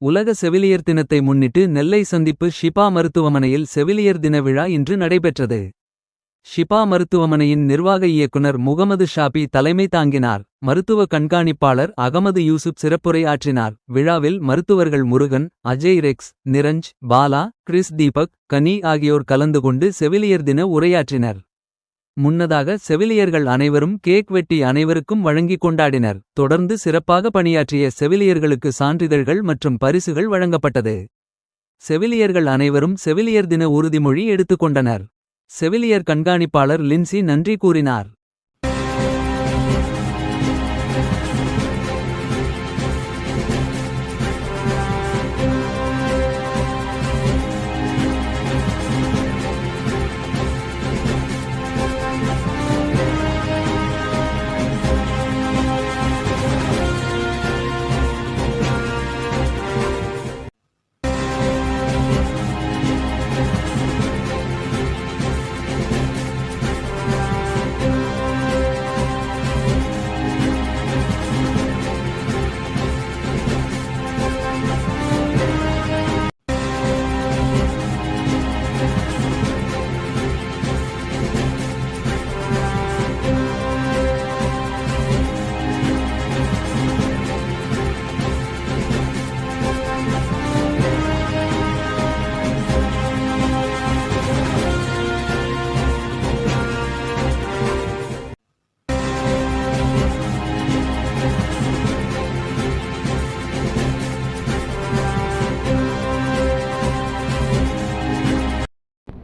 உலக செவிலியர் தினத்தை முன்னிட்டு நெல்லை சந்திப்பு ஷிபா மருத்துவமனையில் செவிலியர் தின விழா இன்று நடைபெற்றது. ஷிபா மருத்துவமனையின் நிர்வாக இயக்குனர் முகமது ஷாபி தலைமை தாங்கினார். மருத்துவ கண்காணிப்பாளர் அகமது யூசுப் சிறப்புரை ஆற்றினார். விழாவில் மருத்துவர்கள் முருகன், அஜய் ரெக்ஸ், நிரஞ்ச், பாலா, கிறிஸ் தீபக், கனி ஆகியோர் கலந்து கொண்டு செவிலியர் தின உரையாற்றினர். முன்னதாக செவிலியர்கள் அனைவரும் கேக் வெட்டி அனைவருக்கும் வழங்கிக் கொண்டாடினர். தொடர்ந்து சிறப்பாக பணியாற்றிய செவிலியர்களுக்கு சான்றிதழ்கள் மற்றும் பரிசுகள் வழங்கப்பட்டது. செவிலியர்கள் அனைவரும் செவிலியர் தின உறுதிமொழி எடுத்துக் கொண்டனர். செவிலியர் கண்காணிப்பாளர் லின்சி நன்றி கூறினார்.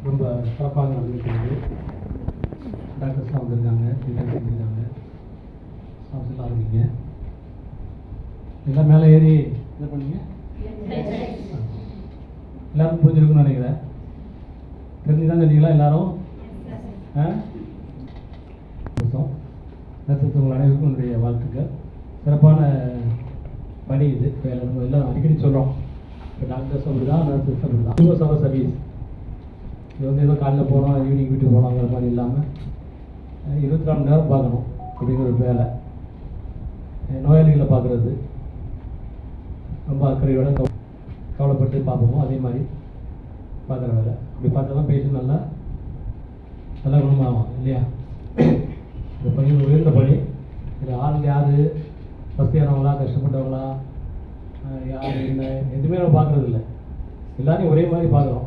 ரொம்ப சிறப்பாக நடந்துருக்கிறது. டாக்டர்ஸ்லாம் வந்திருக்காங்க, டீச்சர்ஸ் வந்திருக்காங்க, ஸ்டாஃப்ஸ் எல்லாம் இருக்கீங்க. எல்லாம் மேலே ஏறி என்ன பண்ணீங்க? எல்லாருக்கும் புரிஞ்சிருக்குன்னு நினைக்கிறேன். தெரிஞ்சுதான் சொன்னீங்களா எல்லாரும்? நட்சத்திரம் உங்கள் அனைவருக்கும் என்னுடைய வாழ்த்துக்கள். சிறப்பான பணி இது. நம்ம எல்லாம் அடிக்கடி சொல்கிறோம், இப்போ டாக்டர்ஸ் அப்படி தான், நர்சஸ் அப்படி தான். 2 hours சர்வீஸ். இது ஏதோ காலையில் போனோம் ஈவினிங் வீட்டுக்கு போனோங்கிற மாதிரி இல்லாமல் 24 மணி நேரம் பார்க்கணும் அப்படிங்கிற ஒரு வேலை. நோயாளிகளை பார்க்குறது ரொம்ப அக்கறையோட கவலைப்பட்டு பார்ப்போமோ அதே மாதிரி பார்க்குற வேலை. அப்படி பார்த்தா தான் பேஷண்ட் நல்லா குணமாகும் இல்லையா? இந்த பணி உயர்ந்த பணி. இதில் ஆள் யார், வசதியானவங்களா கஷ்டப்பட்டவங்களா யார் என்ன எதுவுமே நம்ம பார்க்குறது இல்லை. எல்லாரையும் ஒரே மாதிரி பார்க்குறோம்.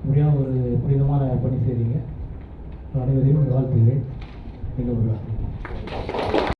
இப்படியான ஒரு புனிதமான பணி செய்கிறீங்க. அனைவரையும் வாழ்த்துகிறேன். இன்னும் ஒரு